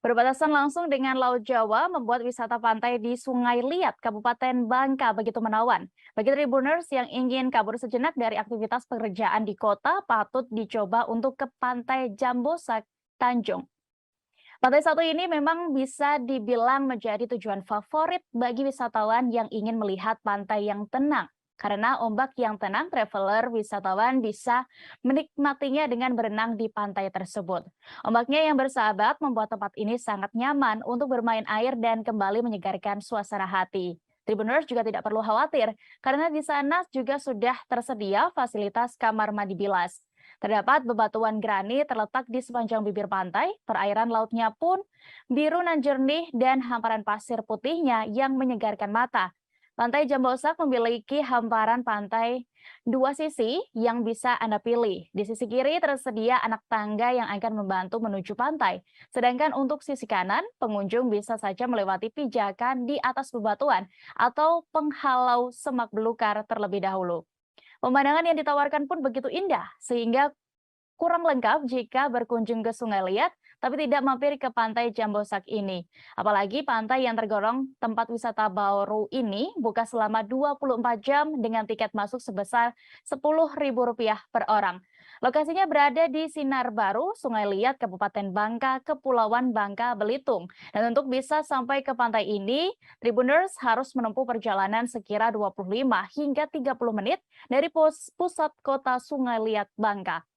Berbatasan langsung dengan Laut Jawa membuat wisata pantai di Sungai Liat, Kabupaten Bangka begitu menawan. Bagi tribuners yang ingin kabur sejenak dari aktivitas pekerjaan di kota, patut dicoba untuk ke Pantai Jambosak Tanjung. Pantai satu ini memang bisa dibilang menjadi tujuan favorit bagi wisatawan yang ingin melihat pantai yang tenang. Karena ombak yang tenang, traveler wisatawan bisa menikmatinya dengan berenang di pantai tersebut. Ombaknya yang bersahabat membuat tempat ini sangat nyaman untuk bermain air dan kembali menyegarkan suasana hati. Tribuners juga tidak perlu khawatir, karena di sana juga sudah tersedia fasilitas kamar mandi bilas. Terdapat bebatuan granit terletak di sepanjang bibir pantai, perairan lautnya pun biru nan jernih dan hamparan pasir putihnya yang menyegarkan mata. Pantai Jambosak memiliki hamparan pantai dua sisi yang bisa Anda pilih. Di sisi kiri tersedia anak tangga yang akan membantu menuju pantai. Sedangkan untuk sisi kanan, pengunjung bisa saja melewati pijakan di atas bebatuan atau penghalau semak belukar terlebih dahulu. Pemandangan yang ditawarkan pun begitu indah, sehingga kurang lengkap jika berkunjung ke Sungai Liat, tapi tidak mampir ke Pantai Jambosak ini. Apalagi pantai yang tergolong tempat wisata baru ini buka selama 24 jam dengan tiket masuk sebesar Rp10.000 per orang. Lokasinya berada di Sinar Baru, Sungai Liat, Kabupaten Bangka, Kepulauan Bangka, Belitung. Dan untuk bisa sampai ke pantai ini, Tribuners harus menempuh perjalanan sekira 25 hingga 30 menit dari pusat kota Sungai Liat, Bangka.